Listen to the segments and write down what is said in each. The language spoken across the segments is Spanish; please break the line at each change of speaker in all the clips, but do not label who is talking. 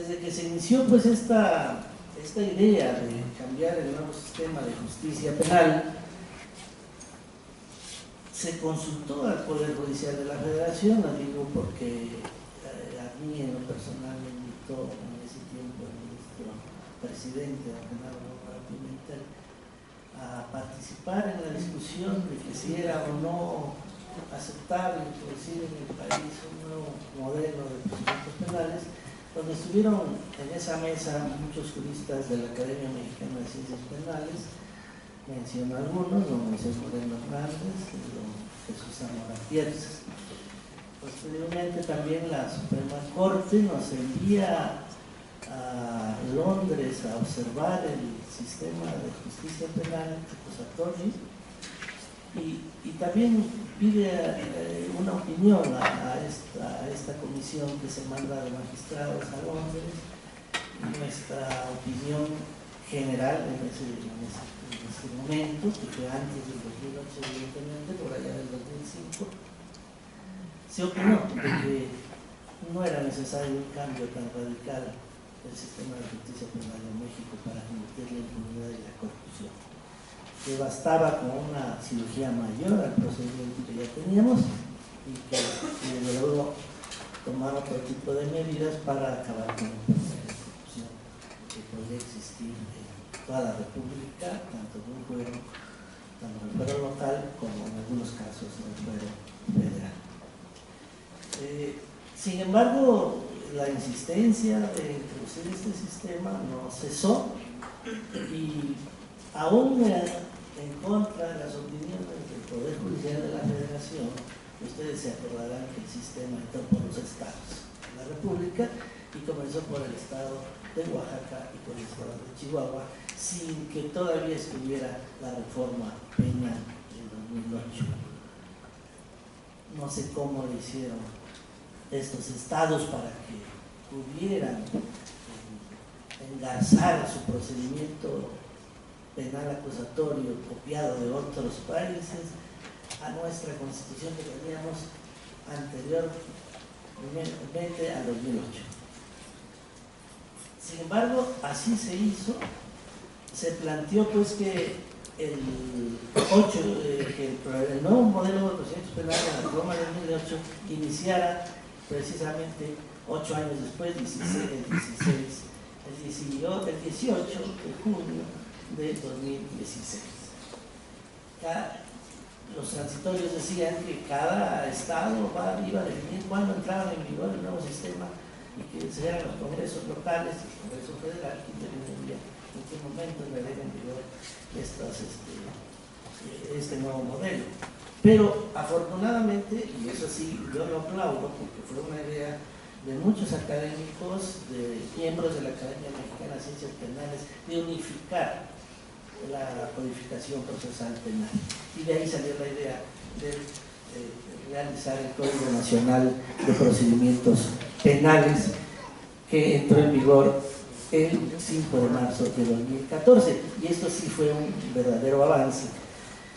desde que se inició pues esta idea de cambiar el nuevo sistema de justicia penal, se consultó al Poder Judicial de la Federación, lo digo porque a mí en lo personal me invitó en ese tiempo el ministro presidente, don Genaro Pimentel, a participar en la discusión de que si era o no aceptable introducir en el país un nuevo modelo de procedimientos penales, donde estuvieron en esa mesa muchos juristas de la Academia Mexicana de Ciencias Penales. Menciono algunos, don Moisés Moreno Hernández y don Jesús Zamora Pierces. Posteriormente también la Suprema Corte nos envía a Londres a observar el sistema de justicia penal acusatorio y también pide una opinión a esta comisión que se manda de magistrados a Londres. Nuestra opinión general en ese momento, que fue antes del 2008 evidentemente, por allá del 2005, se opinó de que no era necesario un cambio tan radical del sistema de justicia penal en México para combatir la impunidad y la corrupción, que bastaba con una cirugía mayor al procedimiento que ya teníamos y que luego tomar otro tipo de medidas para acabar con la impunidad y la corrupción que podría existir en toda la República, tanto en el fuero local como en algunos casos en el fuero federal. Sin embargo, la insistencia de introducir este sistema no cesó y aún en contra de las opiniones del Poder Judicial de la Federación, ustedes se acordarán que el sistema entró por los estados de la República y comenzó por el estado de Oaxaca y por el estado de Chihuahua, sin que todavía estuviera la reforma penal del 2008. No sé cómo lo hicieron estos estados para que pudieran engarzar su procedimiento penal acusatorio copiado de otros países a nuestra constitución que teníamos anteriormente al 2008. Sin embargo, así se hizo. Se planteó pues que el nuevo modelo de procedimientos penales de la reforma del 2008 iniciara precisamente 8 años después, el 18 de junio de 2016. Los transitorios decían que cada estado iba a definir cuándo entraba en vigor el nuevo sistema y que sean los congresos locales y el Congreso Federal que determinaría en qué momento entraría en vigor este nuevo modelo. Pero afortunadamente, y eso sí, yo lo aplaudo porque fue una idea de muchos académicos, de miembros de la Academia Mexicana de Ciencias Penales, de unificar la codificación procesal penal. Y de ahí salió la idea de realizar el Código Nacional de Procedimientos Penales, que entró en vigor el 5 de marzo de 2014. Y esto sí fue un verdadero avance.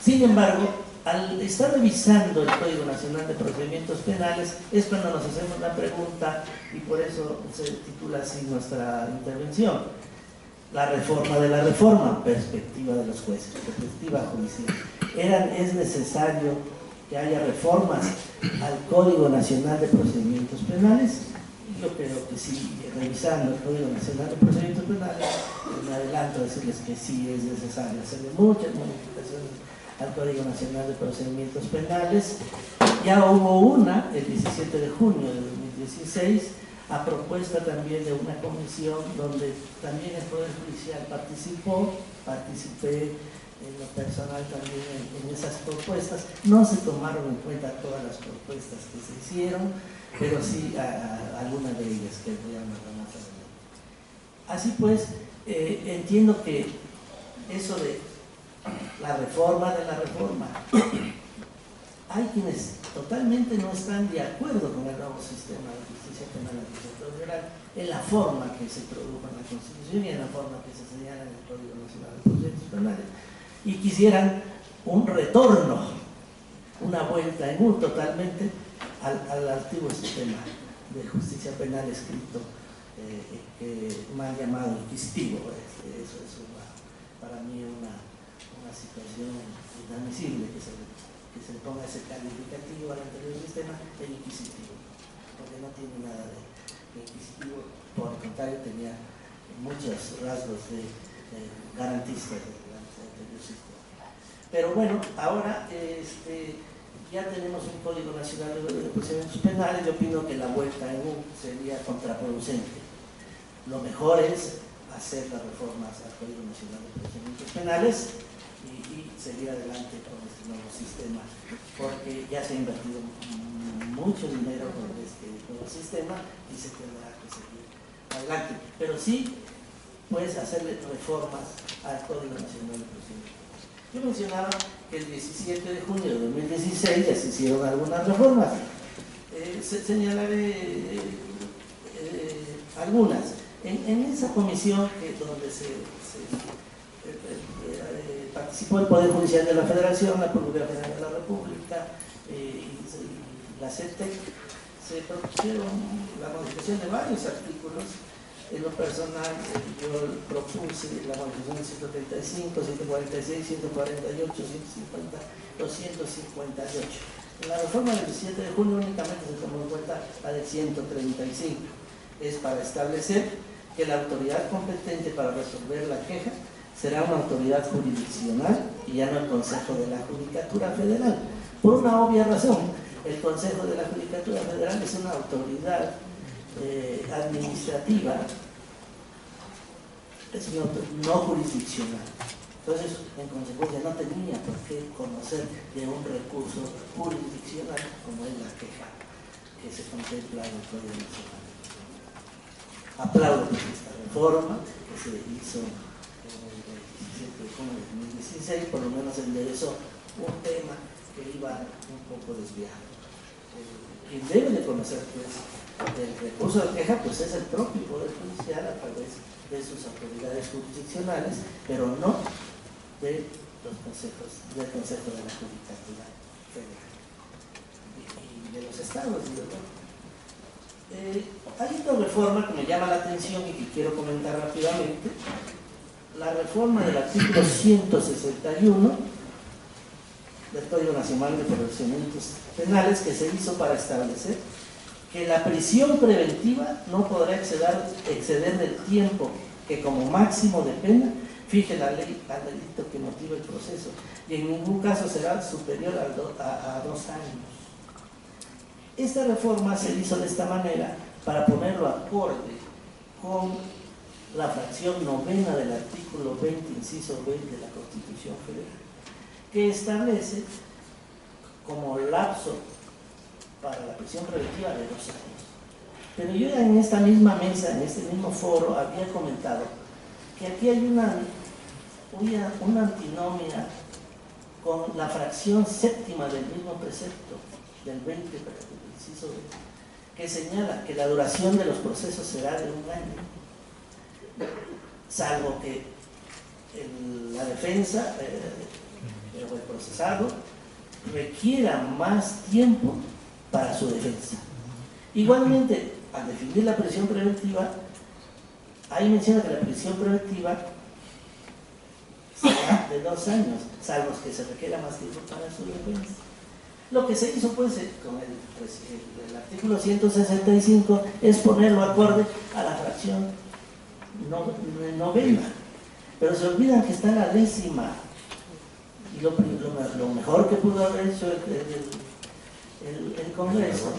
Sin embargo, al estar revisando el Código Nacional de Procedimientos Penales es cuando nos hacemos la pregunta, y por eso se titula así nuestra intervención: la reforma de la reforma, perspectiva de los jueces, perspectiva judicial. ¿Es necesario que haya reformas al Código Nacional de Procedimientos Penales? Yo creo que sí. Revisando el Código Nacional de Procedimientos Penales, me adelanto a decirles que sí es necesario hacerle muchas modificaciones al Código Nacional de Procedimientos Penales. Ya hubo una el 17 de junio de 2016, a propuesta también de una comisión donde también el Poder Judicial participé en lo personal también en esas propuestas. No se tomaron en cuenta todas las propuestas que se hicieron, pero sí algunas de ellas que voy a hablar más adelante. Así pues, entiendo que eso de la reforma de la reforma, hay quienes totalmente no están de acuerdo con el nuevo sistema de justicia penal acusatoria en la forma que se produjo en la Constitución y en la forma que se señala en el Código Nacional de Procedimientos Penales, y quisieran un retorno, una vuelta en U totalmente al antiguo sistema de justicia penal escrito mal llamado inquisitivo. Eso es para mí una situación inadmisible que se le ponga ese calificativo al anterior sistema, el inquisitivo, porque no tiene nada de inquisitivo, por el contrario tenía muchos rasgos de garantistas del anterior sistema. Pero bueno, ahora ya tenemos un Código Nacional de Procedimientos Penales. Yo opino que la vuelta en U sería contraproducente. Lo mejor es hacer las reformas al Código Nacional de Procedimientos Penales y seguir adelante con este nuevo sistema, porque ya se ha invertido mucho dinero con este nuevo sistema y se tendrá que seguir adelante. Pero sí, puedes hacerle reformas al Código Nacional de Procedimientos. Yo mencionaba que el 17 de junio de 2016 ya se hicieron algunas reformas. Señalaré algunas. En esa comisión donde participó el Poder Judicial de la Federación, la Procuraduría General de la República y la CETEC, se propusieron la modificación de varios artículos. En lo personal, yo propuse la modificación de 135, 146, 148, 150, 258. En la reforma del 17 de junio únicamente se tomó en cuenta la del 135. Es para establecer que la autoridad competente para resolver la queja será una autoridad jurisdiccional y ya no el Consejo de la Judicatura Federal. Por una obvia razón, el Consejo de la Judicatura Federal es una autoridad administrativa, es una no jurisdiccional. Entonces, en consecuencia, no tenía por qué conocer de un recurso jurisdiccional como es la queja que se contempla en el Código Nacional. Aplaudo esta reforma que se hizo en el 17 de junio de 2016, por lo menos enderezó un tema que iba un poco desviado. Quien debe de conocer pues el recurso de queja pues es el propio Poder Judicial a través de sus autoridades jurisdiccionales, pero no de los consejos, del Consejo de la Judicatura Federal y de los estados, ¿verdad? Hay otra reforma que me llama la atención y que quiero comentar rápidamente: la reforma del artículo 161 del Código Nacional de Procedimientos Penales, que se hizo para establecer que la prisión preventiva no podrá exceder del tiempo que como máximo de pena fije la ley al delito que motiva el proceso, y en ningún caso será superior a 2 años. Esta reforma se hizo de esta manera para ponerlo acorde con la fracción novena del artículo 20, inciso 20 de la Constitución Federal, que establece como lapso para la prisión preventiva de 2 años. Pero yo en esta misma mesa, en este mismo foro, había comentado que aquí hay una antinomia con la fracción séptima del mismo precepto, del 20, del inciso 20, que señala que la duración de los procesos será de 1 año, salvo que la defensa o el procesado requiera más tiempo para su defensa. Igualmente, al definir la prisión preventiva, ahí menciona que la prisión preventiva será de 2 años, salvo que se requiera más tiempo para su defensa. Lo que se hizo pues con el artículo 165 es ponerlo acorde a la fracción novena, pero se olvidan que está la 10ª, y lo mejor que pudo haber hecho el Congreso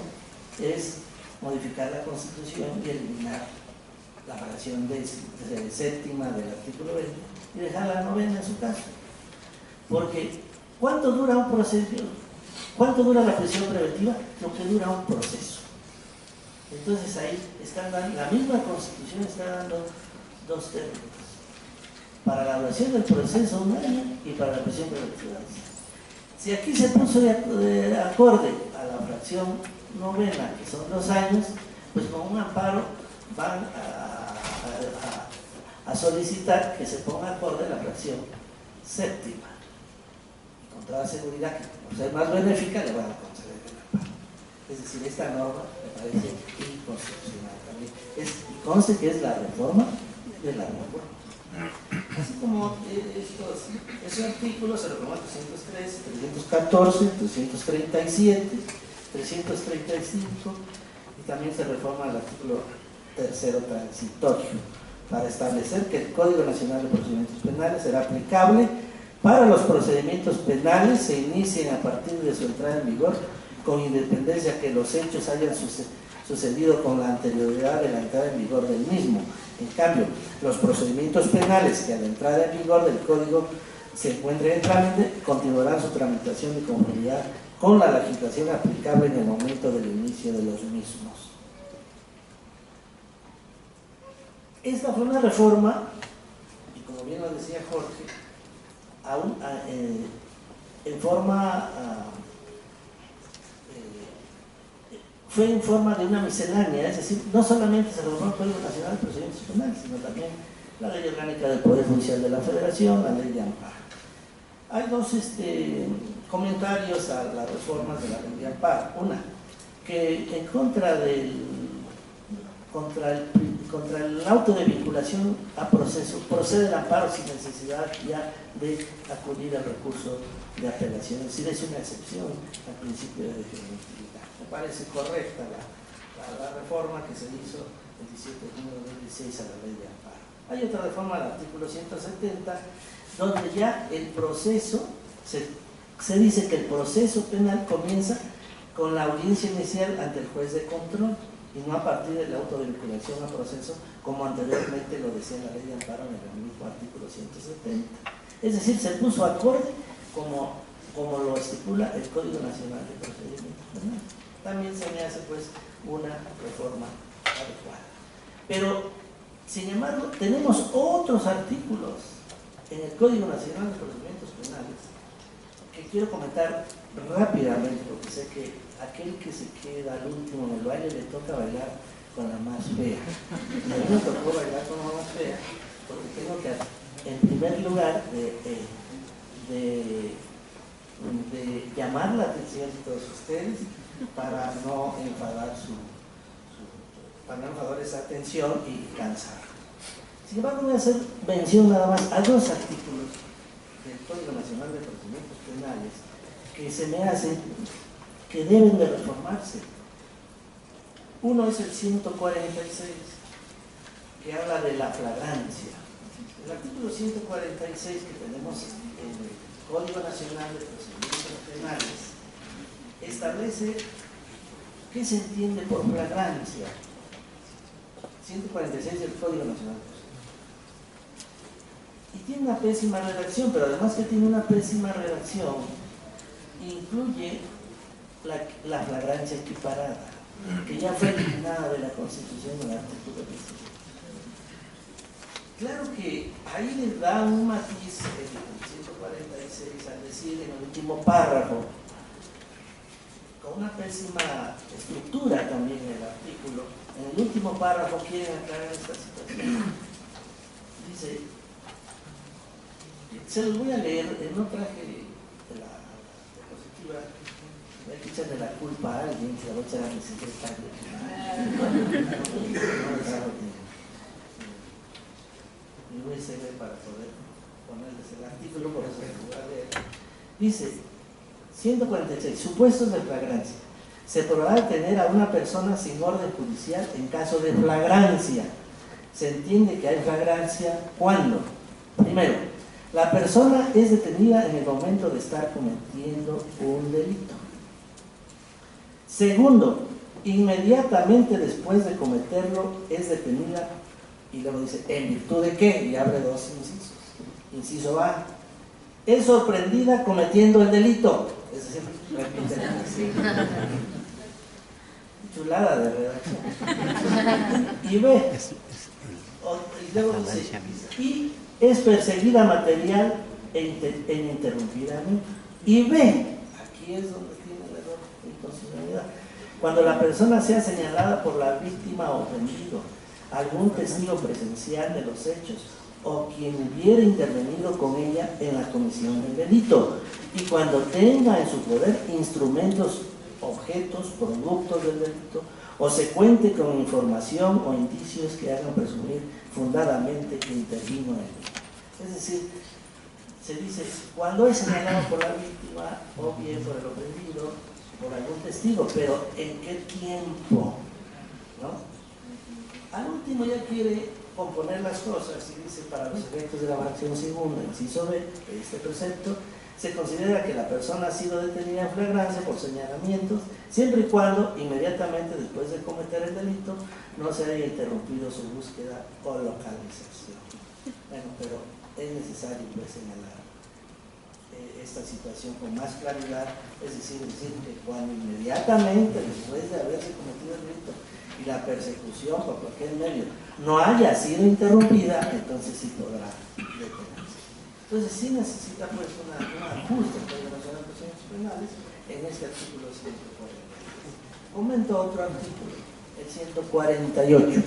es modificar la Constitución y eliminar la fracción séptima del artículo 20 y dejar la novena en su caso. Porque ¿cuánto dura un proceso? ¿Cuánto dura la prisión preventiva? Lo que dura un proceso. Entonces ahí la misma Constitución está dando 2 términos: para la duración del proceso 1 año y para la prisión preventiva 2 años. Si aquí se puso de acorde a la fracción novena, que son 2 años, pues con un amparo van a solicitar que se ponga acorde a la fracción séptima. Y con toda seguridad que por ser más benéfica le van a conceder el amparo. Es decir, esta norma me parece constitucional también. Conste que es la reforma de la reforma. Así como esos artículos se reforman 313, 314, 337, 335 y también se reforma el artículo tercero transitorio para establecer que el Código Nacional de Procedimientos Penales será aplicable para los procedimientos penales se inicien a partir de su entrada en vigor con independencia que los hechos hayan sucedido con la anterioridad de la entrada en vigor del mismo. En cambio, los procedimientos penales que a la entrada en vigor del Código se encuentren en trámite continuarán su tramitación de conformidad con la legislación aplicable en el momento del inicio de los mismos. Esta fue una reforma, y como bien lo decía Jorge, fue en forma de una miscelánea, es decir, no solamente se reformó el Código Nacional de Procedimientos Penales, sino también la Ley Orgánica del Poder Judicial de la Federación, la Ley de Amparo. Hay dos comentarios a las reformas de la Ley de Amparo. Una, que en contra el auto de vinculación a proceso procede el amparo sin necesidad ya de acudir al recurso de apelación, es decir, es una excepción al principio de definibilidad. Me parece correcta la reforma que se hizo el 17 de junio de 2016 a la Ley de Amparo. Hay otra reforma al artículo 170 donde ya el proceso se dice que el proceso penal comienza con la audiencia inicial ante el juez de control y no a partir del auto de vinculación a proceso como anteriormente lo decía la Ley de Amparo en el mismo artículo 170. Es decir, se puso acorde como lo estipula el Código Nacional de Procedimientos Penales. También se me hace pues una reforma adecuada. Pero, sin embargo, tenemos otros artículos en el Código Nacional de Procedimientos Penales que quiero comentar rápidamente porque sé que aquel que se queda al último en el baile le toca bailar con la más fea. A mí me tocó bailar con la más fea porque tengo que, en primer lugar, de llamar la atención de todos ustedes para no enfadar esa atención y cansar. Sin embargo, voy a hacer mención nada más a dos artículos del Código Nacional de Procedimientos Penales que se me hacen que deben de reformarse. Uno es el 146, que habla de la flagrancia. El artículo 146 que tenemos en el Código Nacional de Procedimientos Penales establece qué se entiende por flagrancia. 146 del Código Nacional de Procedimientos. Y tiene una pésima redacción, pero además que tiene una pésima redacción, incluye la flagrancia equiparada, que ya fue eliminada de la Constitución en el artículo 17. Claro que ahí les da un matiz el 146 al decir en el último párrafo, con una pésima estructura también en el artículo, en el último párrafo quieren aclarar esta situación. Dice, se los voy a leer, no traje de la diapositiva, voy a echarle la culpa a alguien, se la voy a echar a mi secretario. Mi USB para poder ponerles el artículo, por eso en lugar de... Dice, 146, supuestos de flagrancia. Se podrá detener a una persona sin orden judicial en caso de flagrancia. Se entiende que hay flagrancia cuando, primero, la persona es detenida en el momento de estar cometiendo un delito. Segundo, inmediatamente después de cometerlo es detenida, y luego dice, ¿en virtud de qué? Y abre dos incisos. Inciso A, es sorprendida cometiendo el delito. Es decir, chulada de redacción. Y B, y luego dice, y es perseguida material e ininterrumpidamente. Y B, aquí es donde tiene el error de inconstitucionalidad, cuando la persona sea señalada por la víctima o ofendido, algún testigo presencial de los hechos o quien hubiera intervenido con ella en la comisión del delito, y cuando tenga en su poder instrumentos, objetos, productos del delito o se cuente con información o indicios que hagan presumir fundadamente que intervino en él. Es decir, se dice, cuando es señalado por la víctima o bien por el ofendido, por algún testigo, pero ¿en qué tiempo? ¿No? Al último ya quiere componer las cosas y dice, para los efectos de la fracción segunda, inciso B, de este precepto, se considera que la persona ha sido detenida en flagrancia por señalamientos, siempre y cuando, inmediatamente después de cometer el delito, no se haya interrumpido su búsqueda o localización. Bueno, pero es necesario pues señalar esta situación con más claridad, es decir, que cuando inmediatamente después de haberse cometido el delito y la persecución por cualquier medio no haya sido interrumpida, entonces sí podrá detenerse. Entonces sí necesita pues un ajuste en la Nacional de Procedimientos Penales en este artículo 140. Comento otro artículo, el 148.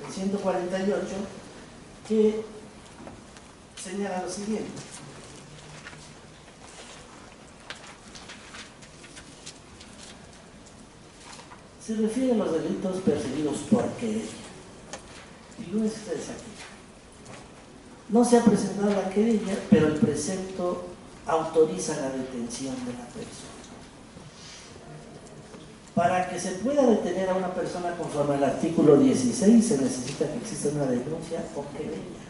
El 148 que señala lo siguiente. Se refiere a los delitos perseguidos por querella. Figúrense ustedes aquí. No se ha presentado la querella, pero el precepto autoriza la detención de la persona. Para que se pueda detener a una persona conforme al artículo 16, se necesita que exista una denuncia o querella.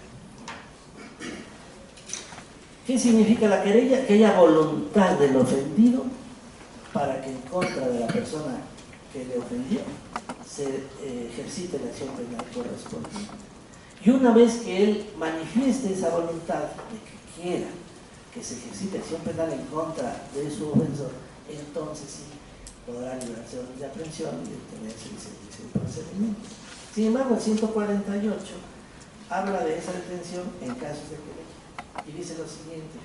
¿Qué significa la querella? Que haya voluntad del ofendido para que en contra de la persona que le ofendió se ejercite la acción penal correspondiente. Y una vez que él manifieste esa voluntad de que quiera que se ejercite acción penal en contra de su ofensor, entonces sí podrá librarse de aprehensión y detenerse el procedimiento. Sin embargo, el 148 habla de esa detención en casos de querella y dice lo siguiente: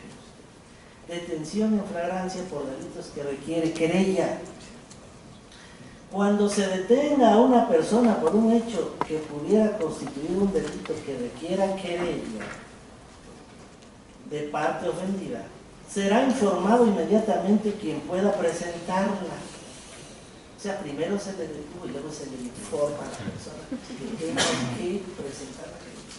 detención en flagrancia por delitos que requiere querella. Cuando se detenga a una persona por un hecho que pudiera constituir un delito que requiera querella de parte ofendida, será informado inmediatamente quien pueda presentarla. O sea, primero se le detuvo y luego se le informa a la persona que tiene que presentar la querella.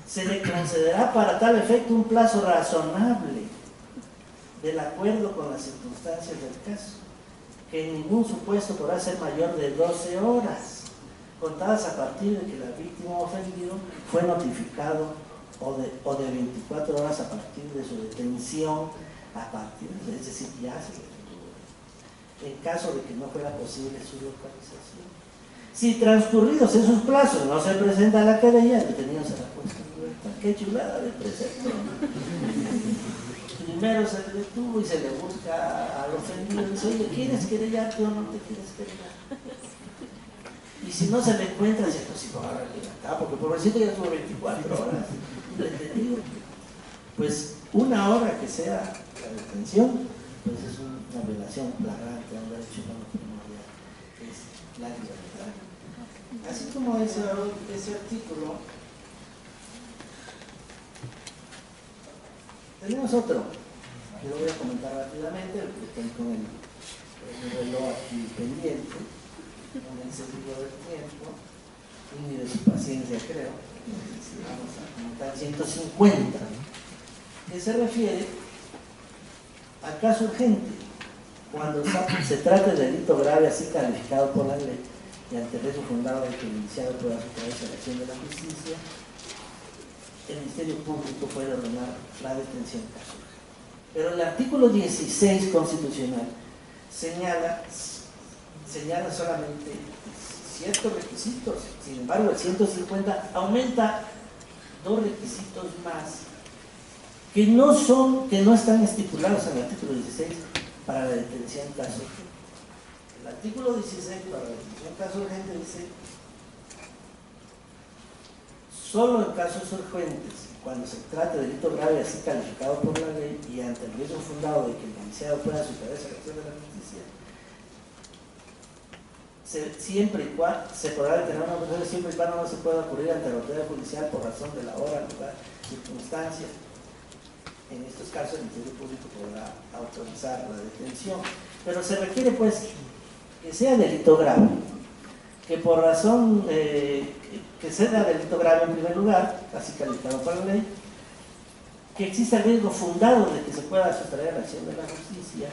Se le concederá para tal efecto un plazo razonable del acuerdo con las circunstancias del caso, que en ningún supuesto podrá ser mayor de 12 horas, contadas a partir de que la víctima o ofendido fue notificado, o de 24 horas a partir de su detención, es decir, ya se detuvo, en caso de que no fuera posible su localización. Si transcurridos esos plazos no se presenta la querella, el detenido será puesto en libertad. ¡Qué chulada de precepto! Primero se le detuvo y se le busca al ofendido y dice, oye, ¿quieres querellarte o no te quieres querellar? Y si no se le encuentra, dice, pues sí, para la libertad, porque pobrecito ya estuvo 24 horas detenido. Pues una hora que sea la detención, pues es una violación flagrante a un derecho humano primordial, que es la libertad. Así como ese artículo, tenemos otro, que lo voy a comentar rápidamente, porque estoy con el reloj aquí pendiente, con el sentido del tiempo, y de su paciencia creo. Vamos a comentar 150, que se refiere al caso urgente, cuando se trata de delito grave así calificado por la ley, y ante el riesgo fundado de que el indiciado pueda sustraerse a la acción de la justicia, el Ministerio Público puede ordenar la detención en caso urgente. Pero el artículo 16 constitucional señala solamente ciertos requisitos. Sin embargo, el 150 aumenta dos requisitos más que no están estipulados en el artículo 16 para la detención en caso urgente. El artículo 16 para la detención en caso urgente dice: solo en casos urgentes, cuando se trate de delito grave así calificado por la ley y ante el riesgo fundado de que el indiciado pueda sustraerse a la acción de la justicia, siempre y cuando se podrá detener a una persona, siempre y cuando no se pueda ocurrir ante la autoridad judicial por razón de la hora, lugar, circunstancia. En estos casos el Ministerio Público podrá autorizar la detención, pero se requiere pues que sea delito grave, que por razón que sea delito grave en primer lugar, así calificado por la ley, que exista el riesgo fundado de que se pueda sustraer la acción de la justicia,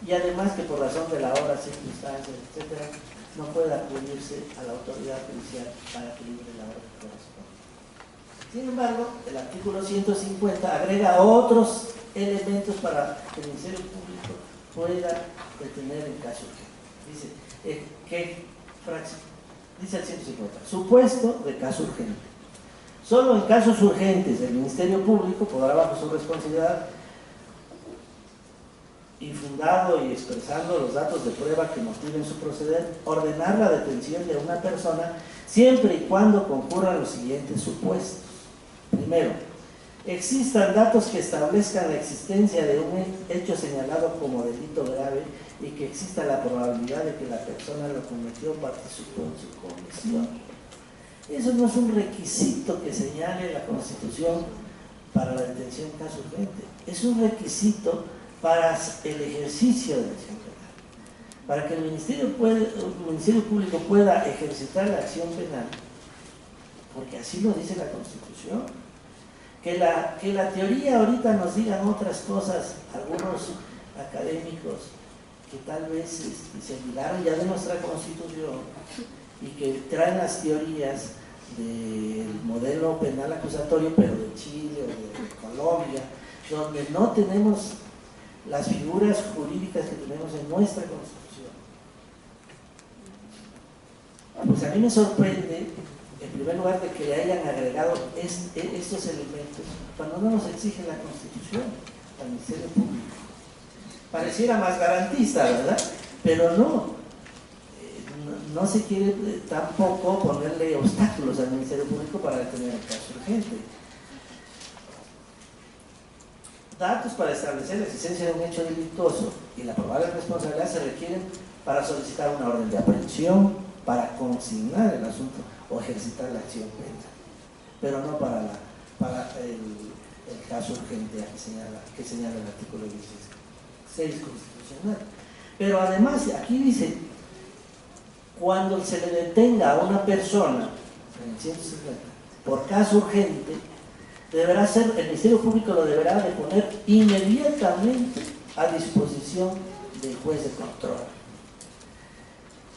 y además que por razón de la hora, circunstancias, etcétera, no pueda acudirse a la autoridad judicial para que libre la hora que corresponde. Sin embargo, el artículo 150 agrega otros elementos para que el Ministerio Público pueda detener el caso. Dice dice el 150, supuesto de caso urgente. Solo en casos urgentes el Ministerio Público podrá, bajo su responsabilidad, infundado y expresando los datos de prueba que motiven su proceder, ordenar la detención de una persona siempre y cuando concurran los siguientes supuestos. Primero, existan datos que establezcan la existencia de un hecho señalado como delito grave y que exista la probabilidad de que la persona lo cometió o participó en su comisión. Eso no es un requisito que señale la Constitución para la detención en caso urgente, es un requisito para el ejercicio de la acción penal. Para que el Ministerio Público pueda ejercitar la acción penal, porque así lo dice la Constitución, que la teoría ahorita nos digan otras cosas, algunos académicos que tal vez se olvidaron ya de nuestra Constitución y que traen las teorías del modelo penal acusatorio, pero de Chile o de Colombia, donde no tenemos las figuras jurídicas que tenemos en nuestra Constitución. Pues a mí me sorprende, en primer lugar, de que le hayan agregado estos elementos cuando no nos exige la Constitución al Ministerio Público. Pareciera más garantista, ¿verdad? Pero no se quiere tampoco ponerle obstáculos al Ministerio Público para detener el caso urgente. Datos para establecer la existencia de un hecho delictuoso y la probable responsabilidad se requieren para solicitar una orden de aprehensión, para consignar el asunto o ejercitar la acción penal, pero no para el caso urgente que señala el artículo 16 constitucional. Pero además, aquí dice, cuando se le detenga a una persona, en el 150, por caso urgente, deberá ser, el Ministerio Público lo deberá de poner inmediatamente a disposición del juez de control.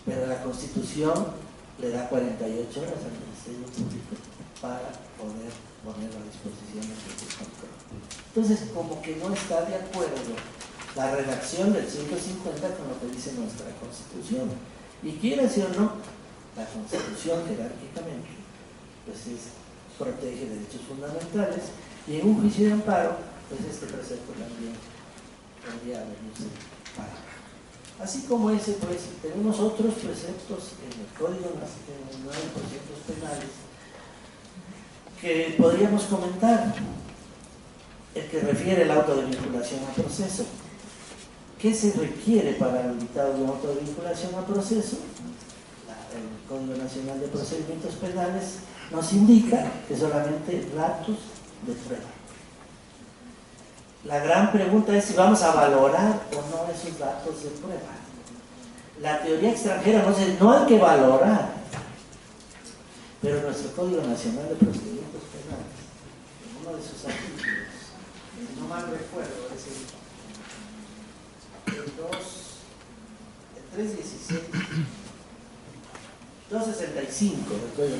Pero la Constitución le da 48 horas al Ministerio Público para poder ponerlo a disposición del juez de control. Entonces, como que no está de acuerdo la redacción del 150 con lo que dice nuestra Constitución. Y quiera sí o no, la Constitución jerárquicamente pues protege derechos fundamentales, y en un juicio de amparo pues este precepto también podría venirse para. Así como ese, pues tenemos otros preceptos en el Código Nacional de Procedimientos Penales que podríamos comentar. El que refiere el auto de vinculación a proceso. ¿Qué se requiere para el dictado de un auto de vinculación a proceso? El Código Nacional de Procedimientos Penales nos indica que solamente datos de prueba. La gran pregunta es si vamos a valorar o no esos datos de prueba. La teoría extranjera nos dice no hay que valorar, pero nuestro Código Nacional de Procedimientos Penales, en uno de sus artículos, no mal recuerdo, es el 317, 265 del Código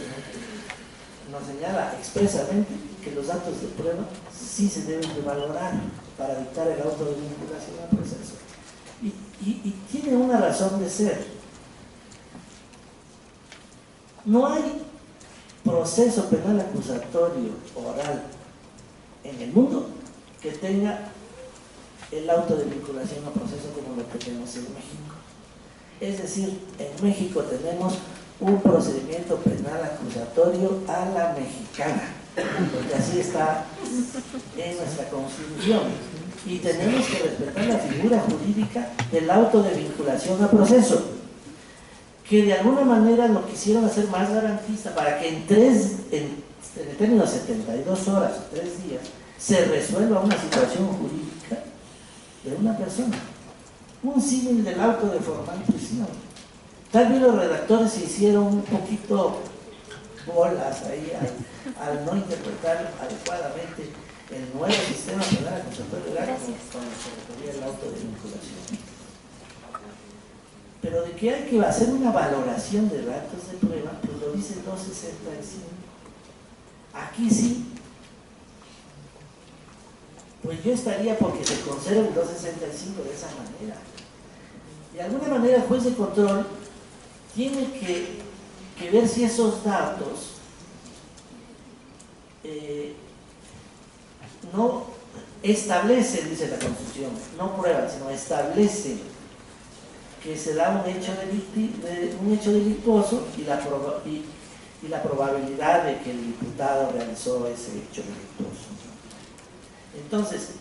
nos señala expresamente que los datos de prueba sí se deben de valorar para dictar el auto de vinculación al proceso. Y tiene una razón de ser. No hay proceso penal acusatorio oral en el mundo que tenga el auto de vinculación a proceso como lo que tenemos en México. Es decir, en México tenemos un procedimiento penal acusatorio a la mexicana, porque así está en nuestra Constitución, y tenemos que respetar la figura jurídica del auto de vinculación a proceso, que de alguna manera lo quisieron hacer más garantista para que en el término de 72 horas o 3 días se resuelva una situación jurídica de una persona, un símil del auto de formal prisión. Tal vez los redactores se hicieron un poquito bolas ahí al no interpretar adecuadamente el nuevo sistema penal acusatorio legal cuando se refería al auto de vinculación. Pero de que hay que hacer una valoración de datos de prueba, pues lo dice el 265. Aquí sí, pues yo estaría porque se conserve el 265 de esa manera. De alguna manera el juez de control tiene que ver si esos datos no establecen, dice la Constitución, no prueban, sino establecen que se da un hecho delictuoso y la probabilidad de que el imputado realizó ese hecho delictuoso. Entonces,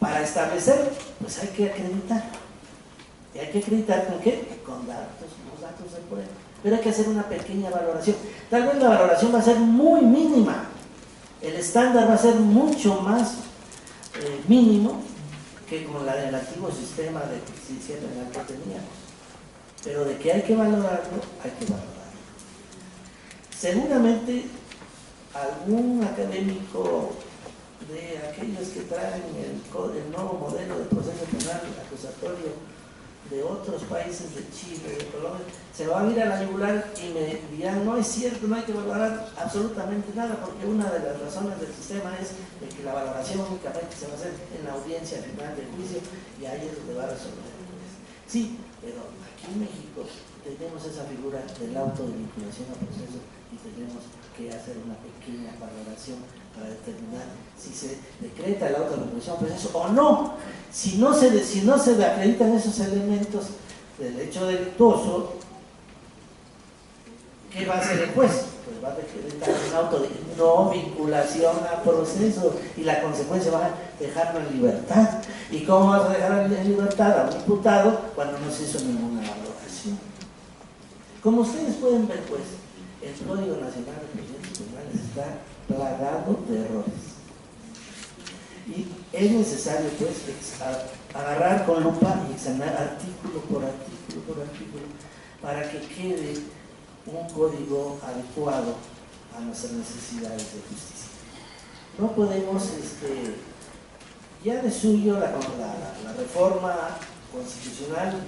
para establecer, pues hay que acreditar. ¿Y hay que acreditar con qué? Con datos, los datos de prueba. Pero hay que hacer una pequeña valoración. Tal vez la valoración va a ser muy mínima. El estándar va a ser mucho más mínimo que con la del antiguo sistema de justicia penal que teníamos. Pero de que hay que valorarlo, hay que valorarlo. Seguramente algún académico de aquellos que traen el nuevo modelo de proceso penal acusatorio de otros países, de Chile, de Colombia, se va a ir a la yugular y me dirán, no es cierto, no hay que valorar absolutamente nada, porque una de las razones del sistema es de que la valoración únicamente se va a hacer en la audiencia final del juicio y ahí es donde va a resolver el juez. Sí, pero aquí en México tenemos esa figura del auto de vinculación a proceso y tenemos que hacer una pequeña valoración para determinar si se decreta el auto de vinculación a proceso o no. Si no se acreditan esos elementos del hecho delictuoso, ¿qué va a hacer el juez? Pues va a decretar un auto de no vinculación a proceso y la consecuencia va a dejarlo en libertad. ¿Y cómo vas a dejar en libertad a un imputado cuando no se hizo ninguna valoración? Como ustedes pueden ver, pues, el Código Nacional de Procedimientos Penales está plagado de errores. Y es necesario, pues, agarrar con lupa y examinar artículo por artículo para que quede un código adecuado a nuestras necesidades de justicia. No podemos, ya de suyo la reforma constitucional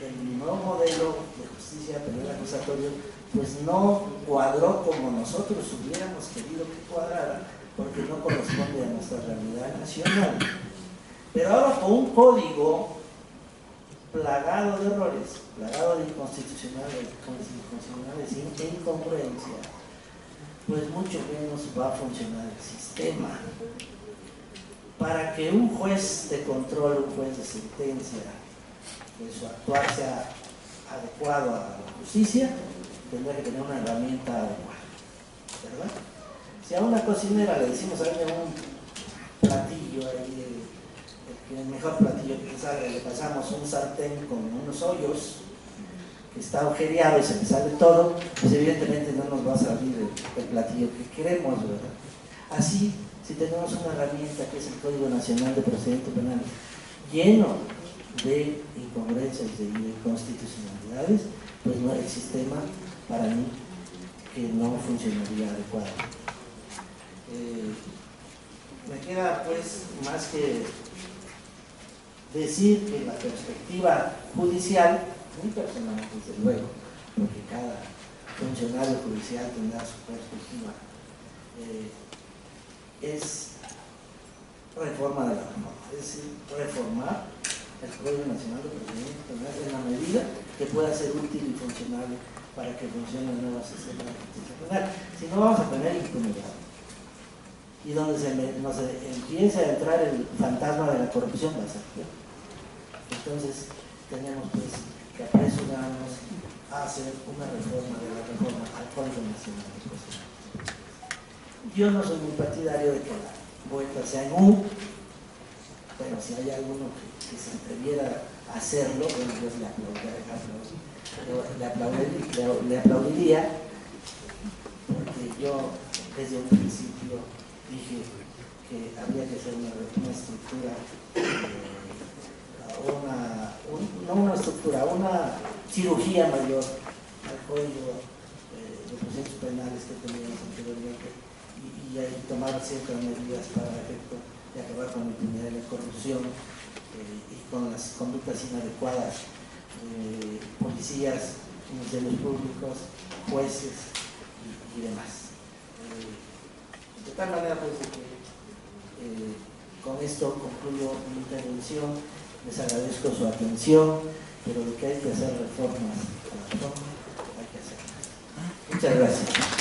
del nuevo modelo de justicia penal acusatorio, pues no cuadró como nosotros hubiéramos querido que cuadrara, porque no corresponde a nuestra realidad nacional. Pero ahora con un código plagado de errores, plagado de inconstitucionales e incongruencia, pues mucho menos va a funcionar el sistema. Para que un juez de control, un juez de sentencia, que su actuar sea adecuado a la justicia, tendrá que tener una herramienta adecuada, ¿verdad? Si a una cocinera le decimos a ella un platillo, el mejor platillo que salga, le pasamos un sartén con unos hoyos que está agujereado y se le sale todo, pues evidentemente no nos va a salir el platillo que queremos, ¿verdad? Así, si tenemos una herramienta que es el Código Nacional de Procedimientos Penales, lleno de incongruencias y de inconstitucionalidades, pues no, el sistema para mí que no funcionaría adecuadamente. Me queda pues más que decir que la perspectiva judicial, muy personal desde luego, porque cada funcionario judicial tendrá su perspectiva, es reforma de la reforma, es decir, reformar el Código Nacional de Procedimientos Penales en la medida que pueda ser útil y funcional para que funcione el nuevo sistema de justicia penal. Si no, vamos a tener impunidad. Y donde se empiece a entrar el fantasma de la corrupción va a ser peor. Entonces tenemos pues que apresurarnos a hacer una reforma de la reforma al Código Nacional de Procedimientos. Yo no soy muy partidario de que la vuelta sea en U, pero si hay alguno que se atreviera a hacerlo, bueno, yo le aplaudiría, porque yo desde un principio dije que habría que hacer una estructura, cirugía mayor al código de procedimientos penales que teníamos anteriormente y hay que tomar ciertas medidas para efecto de acabar con la impunidad y la corrupción y con las conductas inadecuadas de policías, ministerios públicos, jueces y demás. De tal manera pues que con esto concluyo mi intervención, les agradezco su atención, pero de que hay que hacer reformas a la forma, hay que hacerlas. Muchas gracias.